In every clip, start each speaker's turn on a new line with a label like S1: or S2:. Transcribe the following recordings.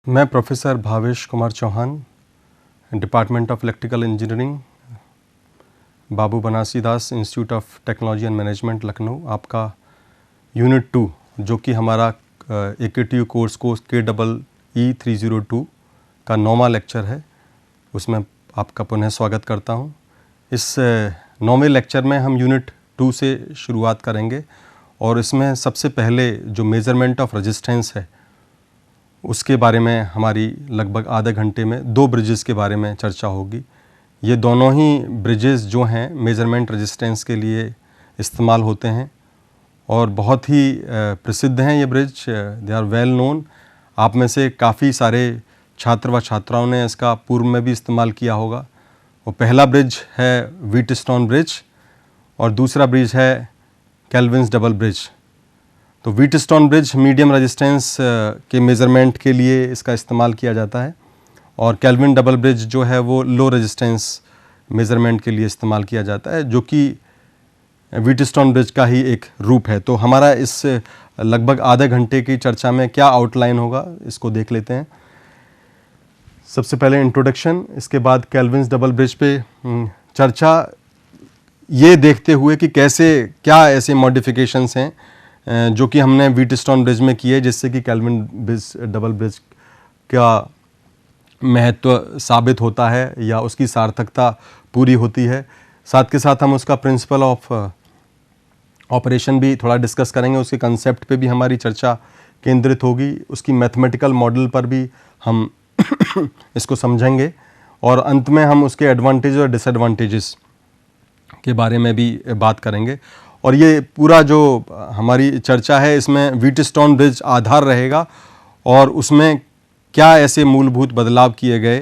S1: मैं professor Bhavesh Kumar Chauhan, department of electrical engineering, Babu Banarasidas institute of technology and management, Lucknow, आपका unit 2 जो कि हमारा AKTU कोर्स KEE 302 का 9वां लेक्चर है, उसमें आपका पुनः स्वागत करता हूं। इस 9वें लेक्चर में हम यूनिट 2 से शुरुआत करेंगे और इसमें सबसे पहले जो मेज़रमेंट ऑफ रेजिस्टेंस है उसके बारे में हमारी लगभग आधे घंटे में 2 ब्रिजेस के बारे में चर्चा होगी। ये दोनों ही ब्रिजेस जो हैं मेज़रमेंट रेजिस्टेंस के लिए इस्तेमाल होते हैं और बहुत ही प्रसिद्ध हैं ये bridge, they are well known. आप में से काफ़ी सारे छात्र व छात्राओं ने इसका पूर्व में भी इस्तेमाल किया होगा। वो पहला ब्रिज है व्हीटस्टोन ब्रिज और दूसरा ब्रिज है केल्विन्स डबल ब्रिज। तो व्हीटस्टोन ब्रिज मीडियम रेजिस्टेंस के मेज़रमेंट के लिए इसका इस्तेमाल किया जाता है और केल्विन डबल ब्रिज जो है वो लो रेजिस्टेंस मेज़रमेंट के लिए इस्तेमाल किया जाता है, जो कि व्हीटस्टोन ब्रिज का ही एक रूप है। तो हमारा इस लगभग आधे घंटे की चर्चा में क्या आउटलाइन होगा इसको देख लेते हैं। सबसे पहले इंट्रोडक्शन, इसके बाद केल्विन्स डबल ब्रिज पे चर्चा, ये देखते हुए कि कैसे क्या ऐसे मॉडिफिकेशंस हैं जो कि हमने व्हीटस्टोन ब्रिज में किए जिससे कि केल्विन ब्रिज डबल ब्रिज का महत्व साबित होता है या उसकी सार्थकता पूरी होती है। साथ के साथ हम उसका प्रिंसिपल ऑफ ऑपरेशन भी थोड़ा डिस्कस करेंगे, उसके कंसेप्ट पे भी हमारी चर्चा केंद्रित होगी, उसकी मैथमेटिकल मॉडल पर भी हम इसको समझेंगे और अंत में हम उसके एडवांटेज और डिसएडवांटेजेस के बारे में भी बात करेंगे। और ये पूरा जो हमारी चर्चा है इसमें व्हीटस्टोन ब्रिज आधार रहेगा और उसमें क्या ऐसे मूलभूत बदलाव किए गए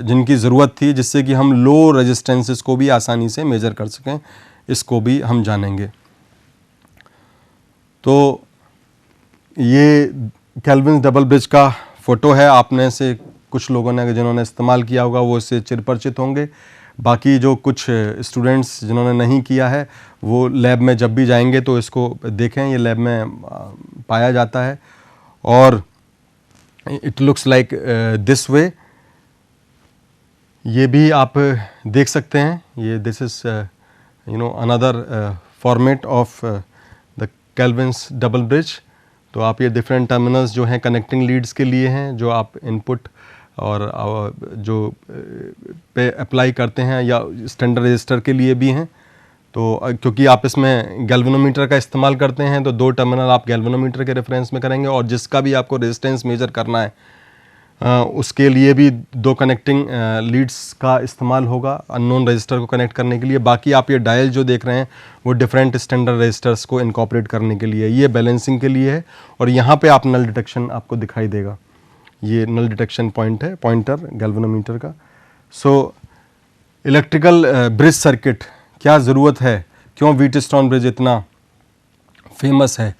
S1: जिनकी ज़रूरत थी जिससे कि हम लो रेजिस्टेंसेस को भी आसानी से मेज़र कर सकें, इसको भी हम जानेंगे। तो ये केल्विन्स डबल ब्रिज का फ़ोटो है, आप में से कुछ लोगों ने जिन्होंने इस्तेमाल किया होगा वो इससे चिरपरिचित होंगे। बाकी जो कुछ स्टूडेंट्स जिन्होंने नहीं किया है वो लैब में जब भी जाएंगे तो इसको देखें, ये लैब में पाया जाता है और it looks like this way. ये भी आप देख सकते हैं, ये this is another format of the Kelvin's double bridge. तो आप ये डिफरेंट टर्मिनल्स जो हैं कनेक्टिंग लीड्स के लिए हैं जो आप इनपुट और जो पे अप्लाई करते हैं या स्टैंडर्ड रजिस्टर के लिए भी हैं। तो क्योंकि आप इसमें गैल्वेनोमीटर का इस्तेमाल करते हैं तो 2 टर्मिनल आप गैल्वेनोमीटर के रेफरेंस में करेंगे और जिसका भी आपको रेजिस्टेंस मेजर करना है उसके लिए भी 2 कनेक्टिंग लीड्स का इस्तेमाल होगा अननोन रजिस्टर को कनेक्ट करने के लिए। बाकी आप ये डायल जो देख रहे हैं वो डिफरेंट स्टैंडर्ड रजिस्टर्स को इनकॉर्पोरेट करने के लिए, ये बैलेंसिंग के लिए है। और यहाँ पे आप नल डिटेक्शन आपको दिखाई देगा, ये नल डिटेक्शन पॉइंट है, पॉइंटर गैल्वेनोमीटर का। सो इलेक्ट्रिकल ब्रिज सर्किट, क्या ज़रूरत है, क्यों व्हीटस्टोन ब्रिज इतना फेमस है,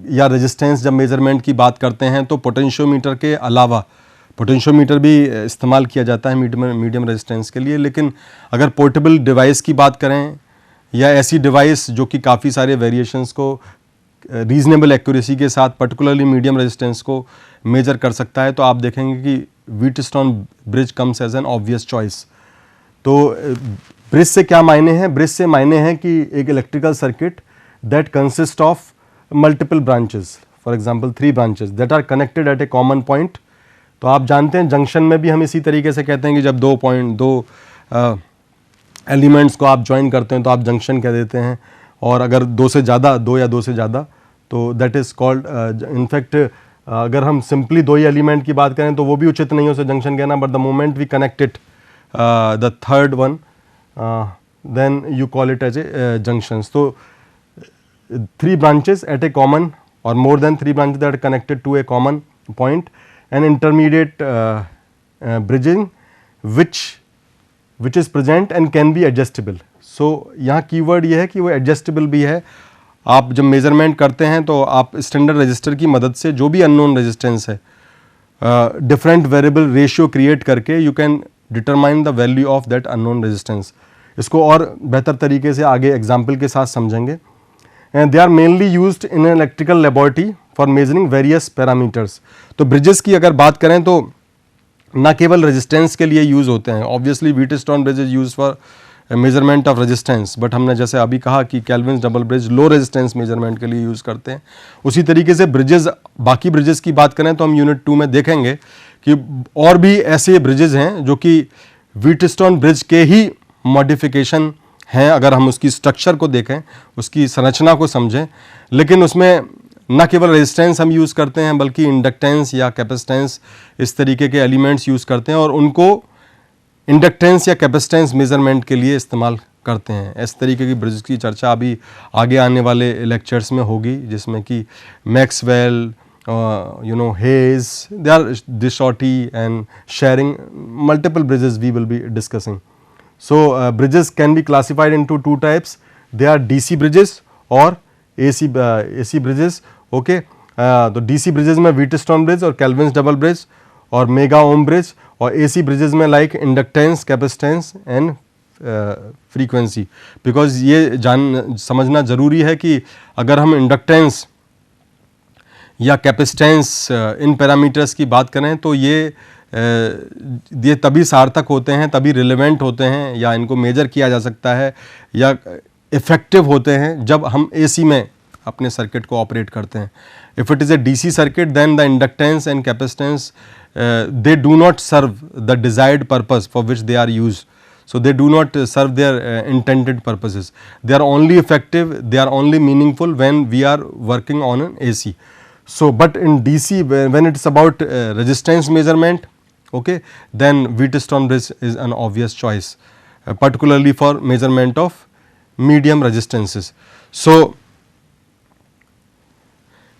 S1: या रेजिस्टेंस जब मेज़रमेंट की बात करते हैं तो पोटेंशियोमीटर के अलावा पोटेंशियोमीटर भी इस्तेमाल किया जाता है मीडियम रेजिस्टेंस के लिए। लेकिन अगर पोर्टेबल डिवाइस की बात करें या ऐसी डिवाइस जो कि काफ़ी सारे वेरिएशंस को रीजनेबल एक्यूरेसी के साथ पर्टिकुलरली मीडियम रेजिस्टेंस को मेजर कर सकता है, तो आप देखेंगे कि Wheatstone bridge comes as an obvious choice. तो ब्रिज से क्या मायने हैं? ब्रिज से मायने हैं कि एक electrical circuit that consist of multiple branches, for example 3 branches that are connected at a common point. तो आप जानते हैं जंक्शन में भी हम इसी तरीके से कहते हैं कि जब 2 एलिमेंट्स को आप ज्वाइन करते हैं तो आप जंक्शन कह देते हैं, और अगर 2 से ज़्यादा, 2 या 2 से ज़्यादा, तो दैट इज़ कॉल्ड, इनफैक्ट अगर हम सिंपली 2 ही एलिमेंट की बात करें तो वो भी उचित नहीं हो उसे जंक्शन कहना, but the moment we connected the third one then you call it as a junctions. तो 3 branches at a common or more than 3 branches that are connected to a common point, and intermediate bridging which is present and can be adjustable. So यहाँ keyword ये है कि वो adjustable भी है। आप जब मेज़रमेंट करते हैं तो आप स्टैंडर्ड रजिस्टर की मदद से जो भी अननोन रेजिस्टेंस है डिफरेंट वेरिएबल रेशियो क्रिएट करके you can determine the value of that unknown resistance. इसको और बेहतर तरीके से आगे एग्जाम्पल के साथ समझेंगे। And they are mainly used in an electrical laboratory for measuring various parameters. तो ब्रिजेस की अगर बात करें तो ना केवल रेजिस्टेंस के लिए यूज़ होते हैं, obviously Wheatstone bridge is use for measurement of resistance, but हमने जैसे अभी कहा कि Kelvin's double bridge low resistance measurement के लिए यूज़ करते हैं। उसी तरीके से ब्रिजेस, बाकी ब्रिजेस की बात करें तो हम यूनिट 2 में देखेंगे कि और भी ऐसे ब्रिजेस हैं जो कि व्हीटस्टोन ब्रिज के ही मॉडिफिकेशन हैं, अगर हम उसकी स्ट्रक्चर को देखें, उसकी संरचना को समझें। लेकिन उसमें न केवल रेजिस्टेंस हम यूज़ करते हैं बल्कि इंडक्टेंस या कैपेसिटेंस इस तरीके के एलिमेंट्स यूज़ करते हैं और उनको इंडक्टेंस या कैपेसिटेंस मेजरमेंट के लिए इस्तेमाल करते हैं। इस तरीके की ब्रिज की चर्चा अभी आगे आने वाले लेक्चर्स में होगी, जिसमें कि Maxwell, Hayes, they are Dishorty and Sharing, multiple bridges we will be discussing. So bridges can be classified into two types. They are DC bridges or AC bridges. Okay, तो DC bridges में Wheatstone bridge और कैल्विन्स double bridge और mega ohm bridge, और AC bridges में like inductance, capacitance and frequency. Because ये समझना ज़रूरी है कि अगर हम इंडक्टेंस या कैपेसिटेंस इन पैरामीटर्स की बात करें तो ये तभी सार्थक होते हैं, तभी रिलेवेंट होते हैं, या इनको मेजर किया जा सकता है या इफ़ेक्टिव होते हैं जब हम AC में अपने सर्किट को ऑपरेट करते हैं। If it is a DC circuit then the inductance and capacitance they do not serve the desired purpose for which they are used, so they do not serve their intended purposes. They are only effective, they are only meaningful when we are working on an AC. So but in DC, when it is about resistance measurement, okay, then Wheatstone bridge is an obvious choice, particularly for measurement of medium resistances. So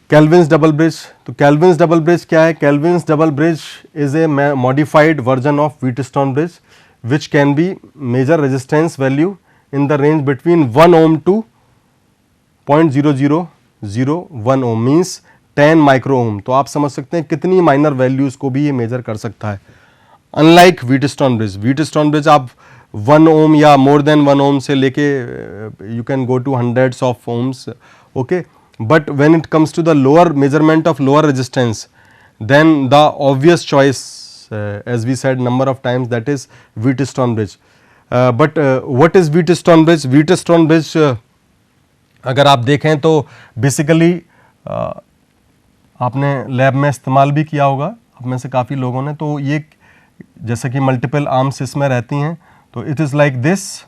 S1: Kelvin's double bridge, तो Kelvin's double bridge क्या है? Kelvin's double bridge is a modified version of Wheatstone bridge which can be measure resistance value in the range between 1 ohm to 0.0001 ohm, means 10 micro ohm। तो आप समझ सकते हैं कितनी minor values को भी ये मेजर कर सकता है। अनलाइक व्हीटस्टोन ब्रिज आप 1 ohm या मोर देन 1 ohm से लेके you can go to hundreds of ohms, okay, but when it comes to the lower measurement of lower resistance then the obvious choice, as we said number of times, that is Wheatstone bridge. But what is Wheatstone bridge? Wheatstone bridge अगर आप देखें तो basically आपने lab में इस्तेमाल भी किया होगा आप में से काफ़ी लोगों ने। तो ये जैसे कि मल्टीपल आर्म्स इसमें रहती हैं, तो it is like this.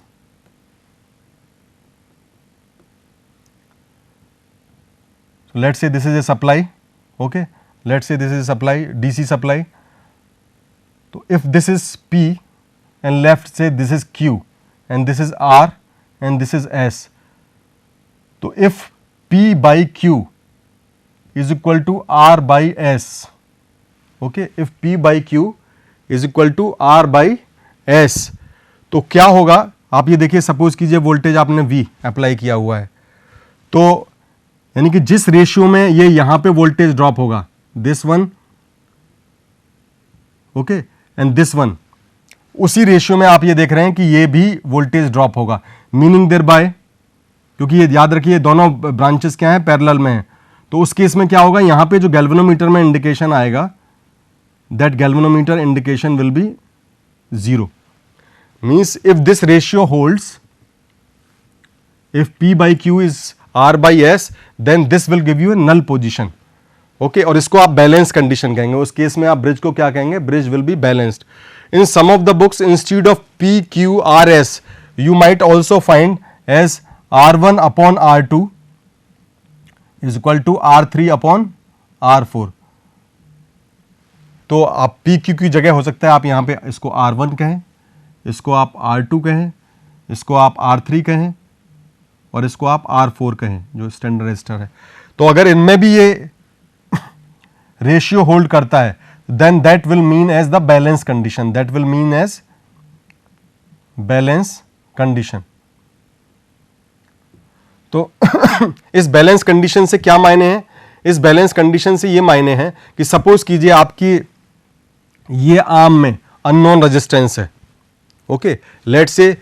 S1: Let's say this is a supply, okay, let's say this is supply, DC supply. So if this is P and left say this is Q and this is R and this is S. So if P by Q is equal to R by S, okay, if P by Q is equal to R by S, तो क्या होगा? आप ये देखिए, suppose कीजिए voltage आपने V apply किया हुआ है, तो यानी कि जिस रेशियो में ये यहाँ पे वोल्टेज ड्रॉप होगा, this one, okay, and this one, उसी रेशियो में आप ये देख रहे हैं कि ये भी वोल्टेज ड्रॉप होगा, मीनिंग देयर बाय, क्योंकि ये याद रखिए दोनों ब्रांचेस क्या हैं, पैरेलल में हैं, तो उस केस में क्या होगा, यहां पे जो गैल्वेनोमीटर में इंडिकेशन आएगा, that galvanometer indication will be 0, means if this ratio holds, if P by Q is R by S, then this will give you a null position, okay, और इसको आप बैलेंस कंडीशन कहेंगे। उस case में आप bridge को क्या कहेंगे? Bridge will be balanced. In some of the books institute of PQRS you might also find as R1 upon R2 is equal to R3 upon R4। तो आप PQ की जगह हो सकता है आप यहां पे इसको R1 कहें, इसको आप R2 कहें, इसको आप R3 कहें और इसको आप R4 कहें, जो स्टैंडर्ड रजिस्टर है। तो अगर इनमें भी ये रेशियो होल्ड करता है, then that will mean as the balance condition, that will mean as balance condition. तो इस बैलेंस कंडीशन से क्या मायने हैं? इस बैलेंस कंडीशन से ये मायने हैं कि सपोज कीजिए आपकी ये आर्म में अननोन रेजिस्टेंस है, okay, let's say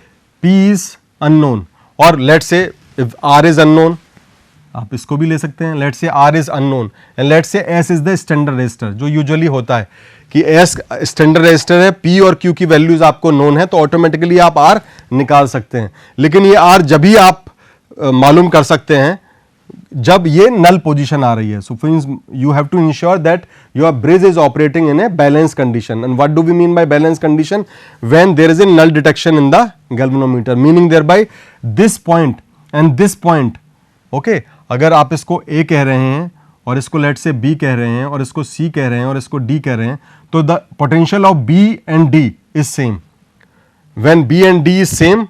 S1: P is unknown और let's say if R is unknown, आप इसको भी ले सकते हैं, let's say R is unknown and let's say S is the standard resistor. जो यूजुअली होता है कि S स्टैंडर्ड रजिस्टर है, P और Q की वैल्यूज आपको नोन है, तो ऑटोमेटिकली आप R निकाल सकते हैं। लेकिन ये R जब भी आप मालूम कर सकते हैं जब ये नल पोजीशन आ रही है। So means you have to ensure that your bridge is operating in a balance condition. And what do we mean by balance condition? When there is a null detection in the galvanometer, meaning there by this point and this point. Okay, अगर आप इसको A कह रहे हैं और इसको late से B कह रहे हैं और इसको C कह रहे हैं और इसको D कह रहे हैं, तो the potential of B and D is same. When B and D is same,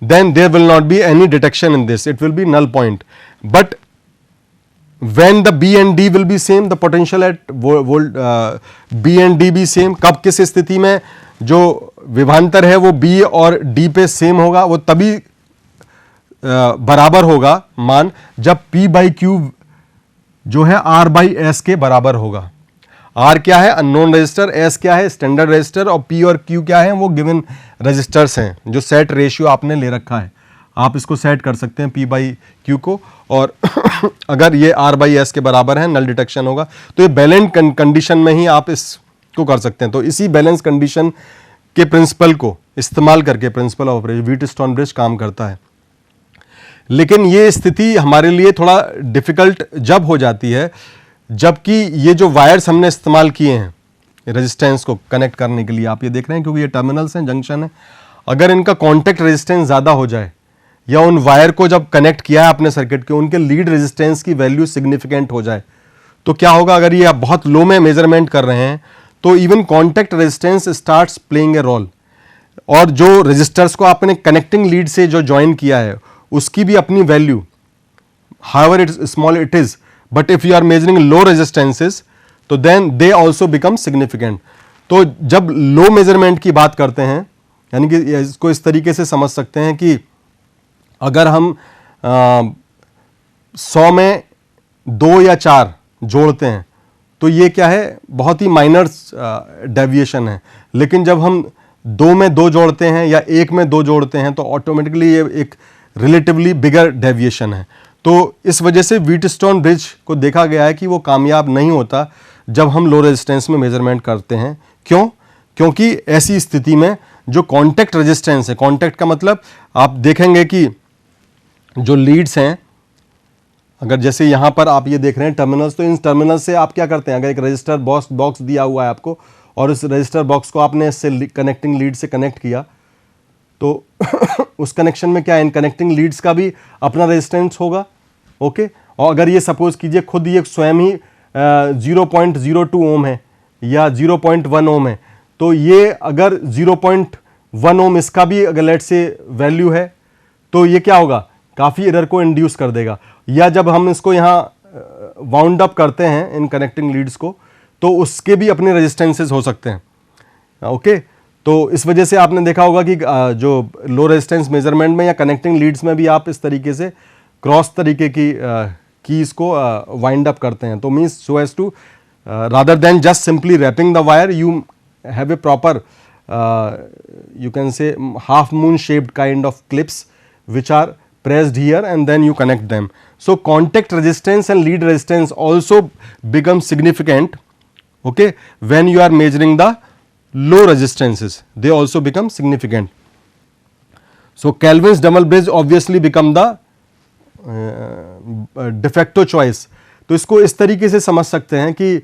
S1: then there will not be any detection in this, it will be null point. But when the B and D will be same, the potential at B and D be same. कब किस स्थिति में जो विभवांतर है वो B और D पे सेम होगा, वो तभी बराबर होगा मान जब P by Q जो है R by S के बराबर होगा। R क्या है? अननोन रजिस्टर, S क्या है? स्टैंडर्ड रजिस्टर, और P और Q क्या है? वो गिवन रजिस्टर्स हैं जो सेट रेशियो आपने ले रखा है। आप इसको सेट कर सकते हैं P बाई Q को, और अगर ये R बाई S के बराबर है नल डिटेक्शन होगा। तो ये बैलेंस कंडीशन में ही आप इसको कर सकते हैं। तो इसी बैलेंस कंडीशन के प्रिंसिपल को इस्तेमाल करके principle of operation Wheatstone bridge काम करता है। लेकिन ये स्थिति हमारे लिए थोड़ा डिफिकल्ट जब हो जाती है जबकि ये जो वायर्स हमने इस्तेमाल किए हैं रेजिस्टेंस को कनेक्ट करने के लिए, आप ये देख रहे हैं क्योंकि ये टर्मिनल्स हैं, जंक्शन है, अगर इनका कॉन्टैक्ट रेजिस्टेंस ज़्यादा हो जाए या उन वायर को जब कनेक्ट किया है अपने सर्किट के उनके लीड रेजिस्टेंस की वैल्यू सिग्निफिकेंट हो जाए, तो क्या होगा? अगर ये आप बहुत लो में मेजरमेंट कर रहे हैं तो even contact resistance starts playing a role, और जो रेजिस्टर्स को आपने कनेक्टिंग लीड से जो ज्वाइन किया है उसकी भी अपनी value, however it small it is, but if you are measuring low resistances तो then they also become significant. तो जब लो मेजरमेंट की बात करते हैं, यानी कि इसको इस तरीके से समझ सकते हैं कि अगर हम 100 में 2 या 4 जोड़ते हैं तो ये क्या है? बहुत ही माइनर डेविएशन है। लेकिन जब हम 2 में 2 जोड़ते हैं या 1 में 2 जोड़ते हैं तो ऑटोमेटिकली ये एक रिलेटिवली बिगर डेविएशन है। तो इस वजह से व्हीटस्टोन ब्रिज को देखा गया है कि वो कामयाब नहीं होता जब हम लो रेजिस्टेंस में मेजरमेंट करते हैं। क्यों? क्योंकि ऐसी स्थिति में जो कॉन्टैक्ट रेजिस्टेंस है, कॉन्टैक्ट का मतलब आप देखेंगे कि जो लीड्स हैं, अगर जैसे यहाँ पर आप ये देख रहे हैं टर्मिनल्स, तो इन टर्मिनल्स से आप क्या करते हैं? अगर एक रजिस्टर बॉक्स दिया हुआ है आपको और उस रजिस्टर बॉक्स को आपने इससे कनेक्टिंग लीड से कनेक्ट किया, तो उस कनेक्शन में क्या है? इन कनेक्टिंग लीड्स का भी अपना रेजिस्टेंस होगा। ओके, और अगर ये सपोज कीजिए खुद ये स्वयं ही 0.02 ओम है या 0.1 ओम है, तो ये अगर 0.1 ओम इसका भी अगर लेट से वैल्यू है तो ये क्या होगा? काफ़ी एरर को इंड्यूस कर देगा। या जब हम इसको यहाँ वाउंड अप करते हैं इन कनेक्टिंग लीड्स को, तो उसके भी अपने रेजिस्टेंसेस हो सकते हैं। ओके, तो इस वजह से आपने देखा होगा कि जो लो रेजिस्टेंस मेजरमेंट में या कनेक्टिंग लीड्स में भी आप इस तरीके से क्रॉस तरीके की कीज को वाइंड अप करते हैं। तो means so as to rather than just simply wrapping the wire, you have a proper you can say half moon shaped kind of clips which are pressed here and then you connect them. So contact resistance and lead resistance also become significant, okay, when you are measuring the low resistances, they also become significant. So Kelvin's double bridge obviously become the de facto choice. तो इसको इस तरीके से समझ सकते हैं कि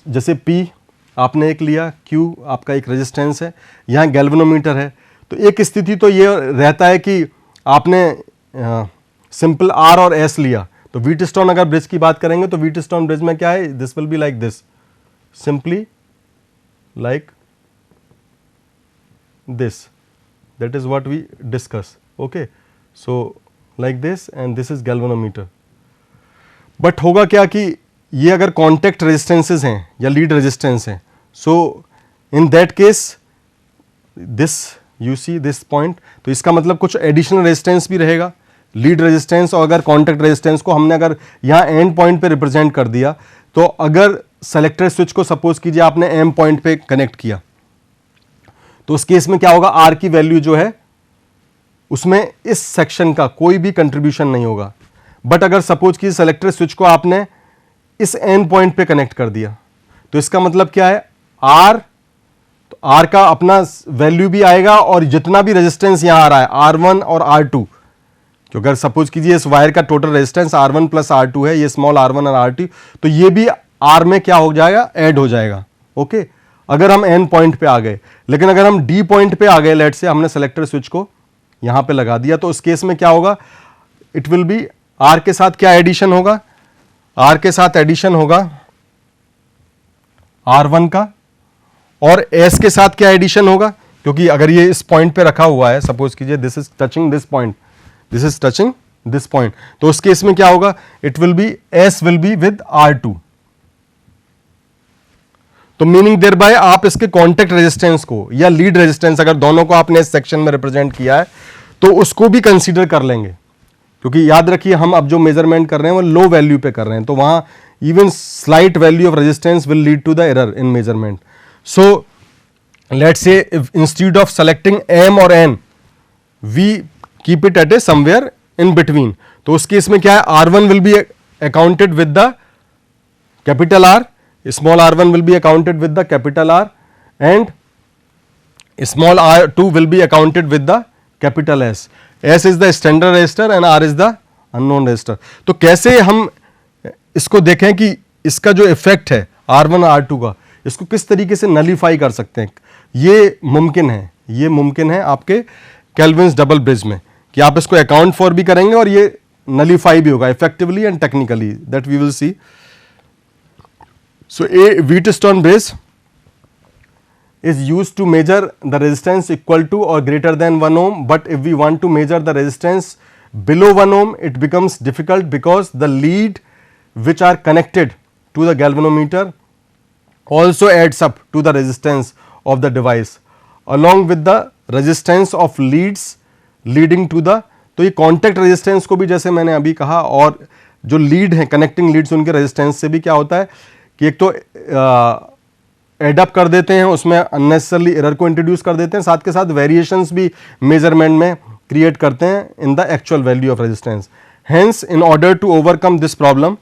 S1: जैसे P आपने एक लिया, Q आपका एक रेजिस्टेंस है, यहाँ गैल्वेनोमीटर है, तो एक स्थिति तो ये रहता है कि आपने सिंपल R और S लिया। तो व्हीटस्टोन अगर ब्रिज की बात करेंगे तो व्हीटस्टोन ब्रिज में क्या है? This will be like this, simply like this, that is what we discuss. Okay, so like this and this is galvanometer. But होगा क्या कि ये अगर कॉन्टैक्ट रेजिस्टेंसेस हैं या लीड रेजिस्टेंस हैं, so in that case this you see this point, तो इसका मतलब कुछ एडिशनल रेजिस्टेंस भी रहेगा, लीड रेजिस्टेंस। और अगर कॉन्टैक्ट रेजिस्टेंस को हमने अगर यहाँ एंड पॉइंट पे रिप्रेजेंट कर दिया, तो अगर सेलेक्टर स्विच को सपोज कीजिए आपने एम पॉइंट पे कनेक्ट किया, तो उस केस में क्या होगा? आर की वैल्यू जो है उसमें इस सेक्शन का कोई भी कंट्रीब्यूशन नहीं होगा। बट अगर सपोज कि सेलेक्टर स्विच को आपने इस एन पॉइंट पे कनेक्ट कर दिया तो इसका मतलब क्या है, आर, तो आर का अपना वैल्यू भी आएगा और जितना भी रेजिस्टेंस यहां आ रहा है R1 और R2, क्योंकि अगर सपोज कीजिए इस वायर का total resistance R1 plus R2 है, ये स्मॉल R1 और R2, तो ये भी R में क्या हो जाएगा, ऐड हो जाएगा। ओके, अगर हम एन पॉइंट पे आ गए। लेकिन अगर हम डी पॉइंट पे आ गए, लेट से हमने सेलेक्टर स्विच को यहां पे लगा दिया, तो उस केस में क्या होगा, इट विल बी आर के साथ क्या एडिशन होगा, आर के साथ एडिशन होगा R1 का, और एस के साथ क्या एडिशन होगा, क्योंकि अगर ये इस पॉइंट पे रखा हुआ है, सपोज कीजिए this is touching this point, this is touching this point, तो उस केस में क्या होगा, it will be S will be with R2। तो मीनिंग देयर बाय आप इसके कॉन्टेक्ट रेजिस्टेंस को या लीड रेजिस्टेंस, अगर दोनों को आपने इस सेक्शन में रिप्रेजेंट किया है तो उसको भी कंसीडर कर लेंगे, क्योंकि याद रखिए हम अब जो मेजरमेंट कर रहे हैं वो लो वैल्यू पे कर रहे हैं, तो वहां even slight value of resistance will lead to the error in measurement. So let's say if instead of selecting M और N we keep it at a somewhere in between, तो उस case में क्या है, R1 will be accounted with the capital R, small r1 will be accounted with the capital R, and small r2 will be accounted with the capital S. S is the standard resistor and R is the unknown resistor. तो कैसे हम इसको देखें कि इसका जो effect है R1 R2 का, इसको किस तरीके से नलीफाई कर सकते हैं, ये मुमकिन है, ये मुमकिन है आपके केल्विन्स डबल ब्रिज में, कि आप इसको अकाउंट फॉर भी करेंगे और ये नलीफाई भी होगा effectively and technically, that we will see. So a Wheatstone bridge is used to measure the resistance equal to or greater than 1 ohm, but if we want to measure the resistance below 1 ohm, it becomes difficult because the lead which are connected to the galvanometer also adds up to the resistance of the device along with the resistance of leads leading to the, तो ये contact resistance को भी जैसे मैंने अभी कहा, और जो लीड है कनेक्टिंग लीड्स उनके रेजिस्टेंस से भी क्या होता है कि एक तो एडअप कर देते हैं, उसमें अननेसेसरली एरर को इंट्रोड्यूस कर देते हैं, साथ के साथ वेरिएशंस भी मेजरमेंट में क्रिएट करते हैं in the actual value of resistance. Hence in order to overcome this problem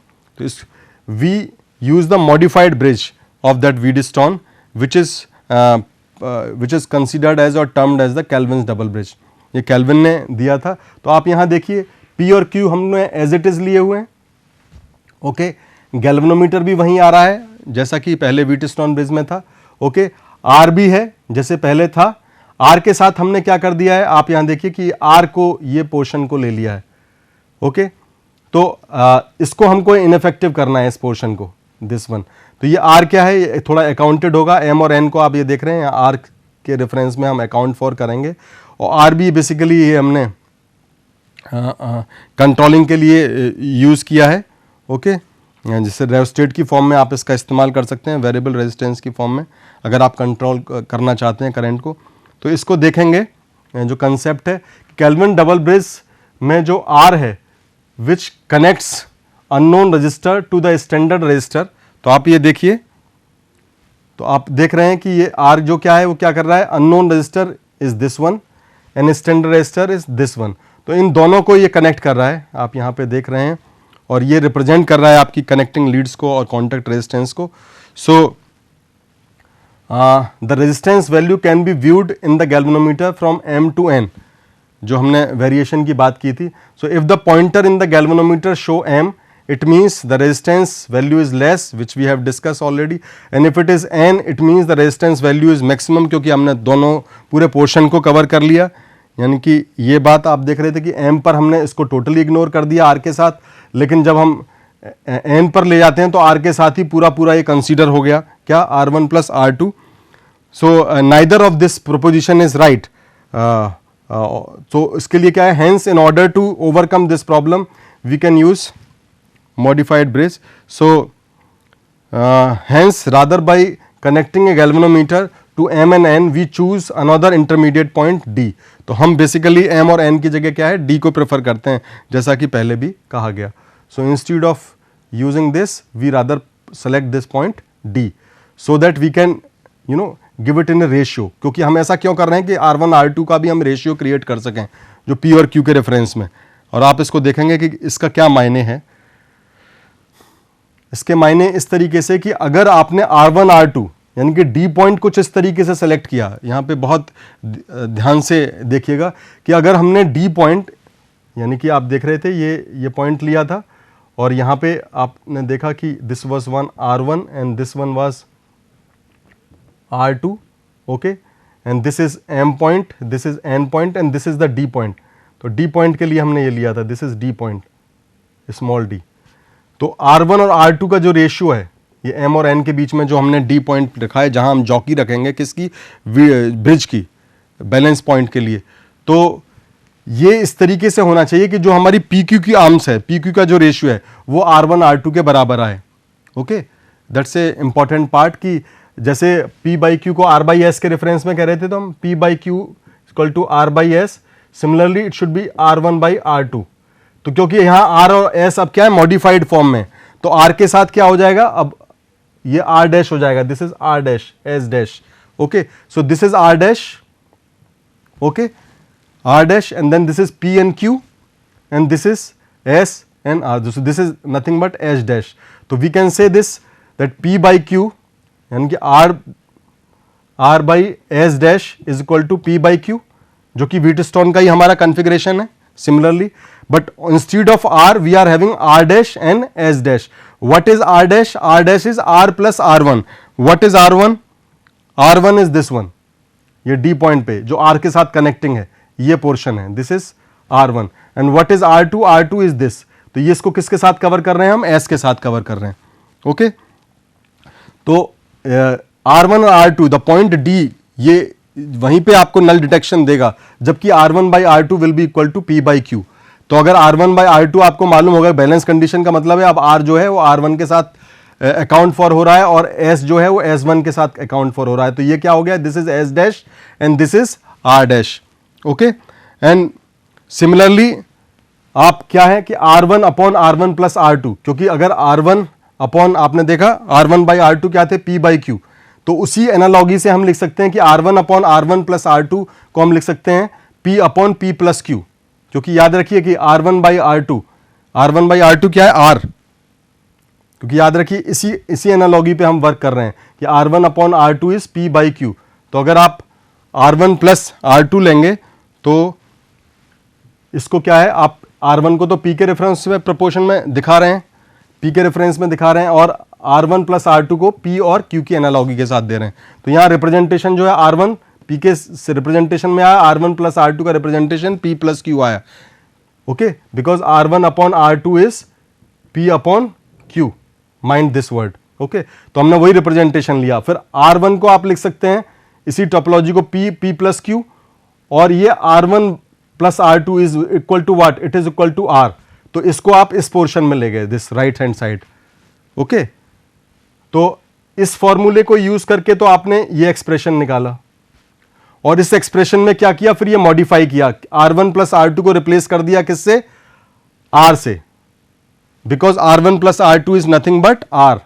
S1: we use the modified bridge of that Wheatstone which is considered as और termed as the Kelvin's double bridge. ये Kelvin ने दिया था, तो आप यहां देखिए P और Q हमने एज इट इज लिए हुए हैं। ओके, गैल्वेनोमीटर भी वहीं आ रहा है जैसा कि पहले Wheatstone ब्रिज में था। ओके, R भी है जैसे पहले था, R के साथ हमने क्या कर दिया है, आप यहां देखिए कि R को ये पोर्शन को ले लिया है। ओके, तो इसको हमको इनफेक्टिव करना है, इस पोर्शन को, दिस वन, तो ये R क्या है, ये थोड़ा अकाउंटेड होगा, M और N को आप ये देख रहे हैं, R के रेफरेंस में हम अकाउंट फॉर करेंगे, और R भी बेसिकली ये हमने कंट्रोलिंग के लिए यूज किया है। ओके, जिससे रेवस्टेट की फॉर्म में आप इसका इस्तेमाल कर सकते हैं, वेरिएबल रेजिस्टेंस की फॉर्म में, अगर आप कंट्रोल करना चाहते हैं करंट को। तो इसको देखेंगे, जो कंसेप्ट है केल्विन डबल ब्रिज में जो R है which connects unknown resistor to the standard resistor, तो आप ये देखिए, तो आप देख रहे हैं कि ये R जो क्या है वो क्या कर रहा है, unknown register is this one and standard register is this one, तो इन दोनों को ये कनेक्ट कर रहा है, आप यहाँ पे देख रहे हैं, और ये रिप्रेजेंट कर रहा है आपकी कनेक्टिंग लीड्स को और कॉन्टैक्ट रेजिस्टेंस को। So the resistance value can be viewed in the galvanometer from M to N, जो हमने वेरिएशन की बात की थी। So if the pointer in the galvanometer show M, it means the resistance value is less, which we have discussed already, and if it is N, it means the resistance value is maximum, क्योंकि हमने दोनों पूरे portion को cover कर लिया। यानी कि ये बात आप देख रहे थे कि M पर हमने इसको टोटली इग्नोर कर दिया R के साथ, लेकिन जब हम N पर ले जाते हैं तो R के साथ ही पूरा ये कंसीडर हो गया, क्या, R1 plus R2। So neither of this proposition is right. तो इसके लिए क्या है, hence in order to overcome this problem we can use modified bridge. So hence rather by connecting a galvanometer to M and N we choose another intermediate point D. तो हम basically M और N की जगह क्या है, D को prefer करते हैं, जैसा कि पहले भी कहा गया। So instead of using this we rather select this point D so that we can give it in a ratio, क्योंकि हम ऐसा क्यों कर रहे हैं कि R1 R2 का भी हम रेशियो क्रिएट कर सकें जो P और Q के रेफरेंस में। और आप इसको देखेंगे कि इसका क्या मायने है। इसके मायने इस तरीके से कि अगर आपने R1 R2 यानी कि डी पॉइंट कुछ इस तरीके से सेलेक्ट किया, यहाँ पे बहुत ध्यान से देखिएगा कि अगर हमने डी पॉइंट यानी कि आप देख रहे थे ये पॉइंट लिया था और यहाँ पे आपने देखा कि this was one R1 and this one was R2, okay, and this is M point, this is N point and this is the D point. तो D पॉइंट के लिए हमने ये लिया था, this is D point, small d। तो R1 और R2 का जो रेशियो है ये M और N के बीच में जो हमने D पॉइंट रखा है, जहां हम जॉकी रखेंगे किसकी, ब्रिज की, बैलेंस पॉइंट के लिए, तो ये इस तरीके से होना चाहिए कि जो हमारी PQ की आर्म्स है, PQ का जो रेशियो है वो R1 R2 के बराबर आए। Okay, that's a important part कि जैसे P बाई Q को R बाई S के रेफरेंस में कह रहे थे तो हम P by Q equal to R by S, similarly it should be R1 by R2। तो क्योंकि यहाँ R और S अब क्या है, मॉडिफाइड फॉर्म में, तो R के साथ क्या हो जाएगा, अब ये R डैश हो जाएगा, this is R dash, S dash, okay, so this is R dash, okay, R dash, and then this is P and Q and this is S and R. So this is nothing but S dash. So we can say this that P by Q यानी कि R by S dash is equal to P by Q, जो कि Wheatstone का ही हमारा configuration है similarly, but instead of R we are having R dash and S dash. What is R dash? R dash is R plus R1. What is R1? R1 is this one, ये D point पे जो R के साथ connecting है, ये portion है, this is R1 and what is R2? R2 is this. तो ये इसको किसके साथ कवर कर रहे हैं हम, S के साथ कवर कर रहे हैं, ओके। तो R1 और R2 द पॉइंट D, ये वहीं पे आपको नल डिटेक्शन देगा, जबकि R1 by R2 will be equal to P by Q। तो अगर R1 बाई R2 आपको मालूम होगा, बैलेंस कंडीशन का मतलब है अब R जो है वो R1 के साथ अकाउंट फॉर हो रहा है और S जो है वो S1 के साथ अकाउंट फॉर हो रहा है। तो ये क्या हो गया, this is S dash and this is R dash, okay. And similarly आप क्या है कि R1 upon R1 plus R2, क्योंकि अगर R1 अपॉन, आपने देखा R1 बाई R2 क्या थे, P बाई Q, तो उसी एनालॉगी से हम लिख सकते हैं कि R1 upon R1 plus R2 को हम लिख सकते हैं P upon P plus Q, क्योंकि याद रखिए कि R1 बाई R2 क्या है, R, क्योंकि याद रखिए इसी एनालॉगी पे हम वर्क कर रहे हैं कि R1 upon R2 is P by Q। तो अगर आप R1 प्लस R2 लेंगे तो इसको क्या है, आप R1 को तो P के रेफरेंस में प्रोपोर्शन में दिखा रहे हैं, P के रेफरेंस में दिखा रहे हैं, और R1 प्लस R2 को P और Q की एनालॉगी के साथ दे रहे हैं। तो यहाँ रिप्रेजेंटेशन जो है R1 P के रिप्रेजेंटेशन में आया, R1 प्लस R2 का रिप्रेजेंटेशन P प्लस Q आया, okay, because R1 upon R2 is P upon Q, mind this word, okay. तो हमने वही रिप्रेजेंटेशन लिया। फिर R1 को आप लिख सकते हैं इसी टोपोलॉजी को P प्लस Q, और ये R1 plus R2 is equal to what, it is equal to R। तो इसको आप इस पोर्शन में ले गए, this right hand side, okay. तो इस फॉर्मूले को यूज करके तो आपने ये एक्सप्रेशन निकाला, और इस एक्सप्रेशन में क्या किया, फिर ये मॉडिफाई किया, R1 प्लस R2 को रिप्लेस कर दिया किससे, R से, because R1 plus R2 is nothing but R,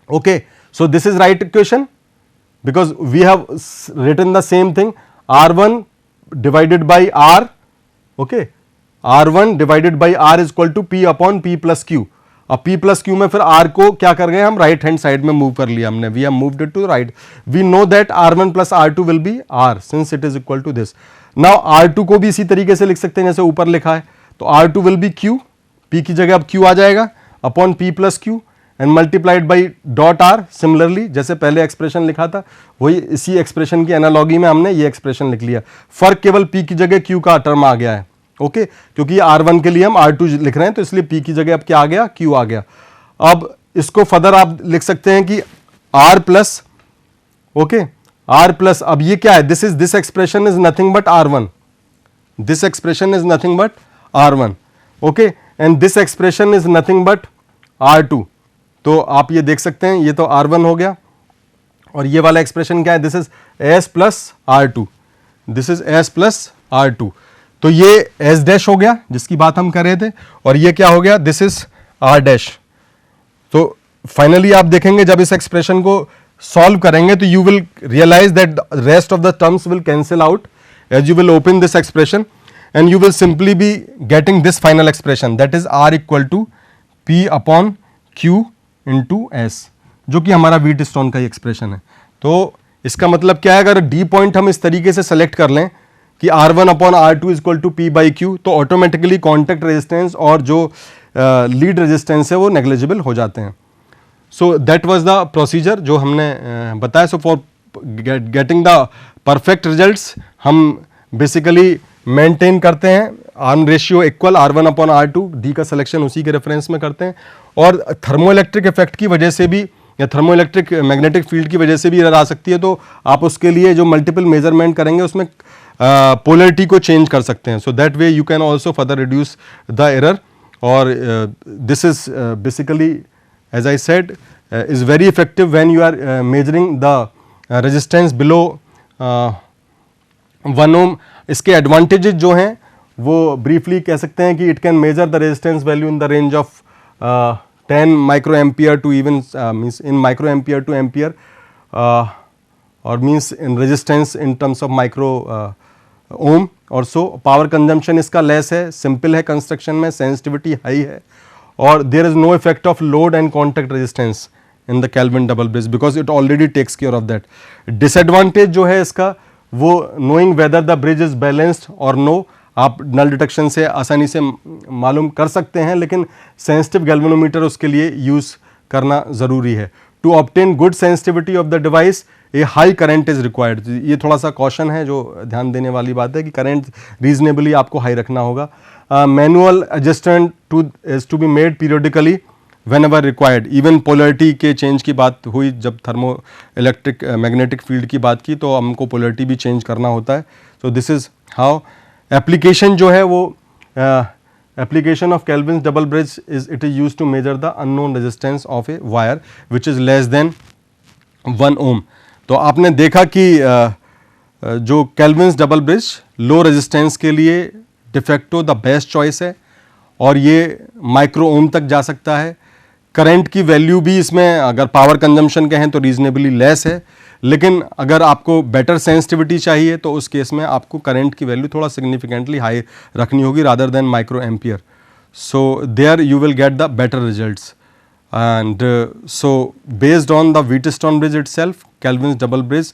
S1: okay. So this is right equation because we have written the same thing, R1 divided by R, okay, R1 divided by R is equal to P upon P plus Q। अब P plus Q में फिर R को क्या कर गए हम, right hand side में move कर लिया हमने, we have moved it to the right, we know that R1 plus R2 will be R since it is equal to this। now R2 को भी इसी तरीके से लिख सकते हैं जैसे ऊपर लिखा है, तो R2 will be Q, P की जगह अब Q आ जाएगा, upon P plus Q and multiplied by dot R। Similarly जैसे पहले एक्सप्रेशन लिखा था वही इसी एक्सप्रेशन की एनालॉगी में हमने ये एक्सप्रेशन लिख लिया, फर्क केवल P की जगह Q का टर्म आ गया है, ओके, क्योंकि R1 के लिए हम R2 लिख रहे हैं तो इसलिए P की जगह अब क्या आ गया, Q आ गया। अब इसको फर्दर आप लिख सकते हैं कि R plus, okay, R plus, अब ये क्या है, this expression is nothing but R1, this expression is nothing but R1, okay, and this expression is nothing but R2। तो आप ये देख सकते हैं, ये तो R1 हो गया, और ये वाला एक्सप्रेशन क्या है, this is S plus R2, this is S plus R2। तो ये S डैश हो गया जिसकी बात हम कर रहे थे, और ये क्या हो गया, दिस इज R डैश। तो फाइनली आप देखेंगे जब इस एक्सप्रेशन को सॉल्व करेंगे तो you will realise that rest of the terms will cancel out as you will open this expression, and you will simply be getting this final expression, that is R equal to P upon Q into S, जो कि हमारा Wheatstone का ही expression है। तो इसका मतलब क्या है, अगर डी पॉइंट हम इस तरीके से सेलेक्ट कर लें कि R1 upon R2 is equal to P by Q, तो ऑटोमेटिकली कॉन्टैक्ट रेजिस्टेंस और जो लीड रेजिस्टेंस है वो नेग्लिजिबल हो जाते हैं। So that was the procedure जो हमने बताया। So for getting the perfect results हम बेसिकली मेंटेन करते हैं arm ratio equal R1 upon R2, D का सिलेक्शन उसी के रेफरेंस में करते हैं, और थर्मोइलेक्ट्रिक इफेक्ट की वजह से भी या थर्मोइलेक्ट्रिक मैग्नेटिक फील्ड की वजह से भी एरर आ सकती है, तो आप उसके लिए जो मल्टीपल मेजरमेंट करेंगे उसमें पोलरिटी को चेंज कर सकते हैं। So that way you can also further reduce the error, और this is basically as I said is very effective when you are measuring the resistance below 1 ohm. इसके advantages जो हैं वो ब्रीफली कह सकते हैं कि it can measure the resistance value in the range of 10 micro ampere to even means in micro ampere to ampere, और means in resistance in terms of micro ohm. और सो पावर कंजम्पशन इसका less है, simple है construction में, sensitivity high है, और there is no effect of load and contact resistance in the Kelvin double bridge because it already takes care of that. Disadvantage जो है इसका वो knowing whether the bridge is balanced और no, आप नल detection से आसानी से मालूम कर सकते हैं, लेकिन सेंसिटिव गैल्वेनोमीटर उसके लिए यूज़ करना ज़रूरी है। To obtain good sensitivity of the device a high current is required. ये थोड़ा सा कॉशन है, जो ध्यान देने वाली बात है कि करंट रीजनेबली आपको हाई रखना होगा। Manual adjustment is to be made periodically whenever required. Even polarity के चेंज की बात हुई, जब थर्मो इलेक्ट्रिक मैग्नेटिक फील्ड की बात की, तो हमको पोलरिटी भी चेंज करना होता है। So this is how application जो है वो application of Kelvin's double bridge is it is use to measure the unknown resistance of a wire which is less than 1 ohm. तो आपने देखा कि जो Kelvin's double bridge low resistance के लिए डिफेक्टो द बेस्ट चॉइस है, और ये माइक्रो ओम तक जा सकता है। करंट की वैल्यू भी इसमें अगर पावर कंजम्पशन के हैं तो रीजनेबली लेस है, लेकिन अगर आपको बेटर सेंसिटिविटी चाहिए तो उस केस में आपको करंट की वैल्यू थोड़ा सिग्निफिकेंटली हाई रखनी होगी rather than micro ampere. So there you will get the better results, and so based on the Wheatstone bridge itself, Kelvin's double bridge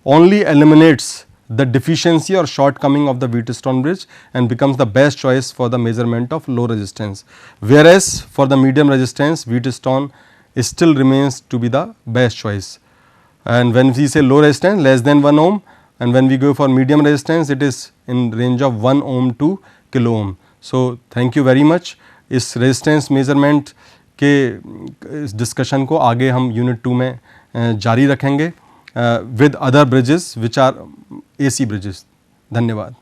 S1: only eliminates the deficiency or shortcoming of the Wheatstone bridge and becomes the best choice for the measurement of low resistance, whereas for the medium resistance Wheatstone still remains to be the best choice. And when we say low resistance less than 1 ohm, and when we go for medium resistance it is in range of 1 ohm to kilo ohm. So thank you very much. इस resistance measurement के इस discussion को आगे हम unit 2 में जारी रखेंगे with other bridges which are AC bridges. धन्यवाद।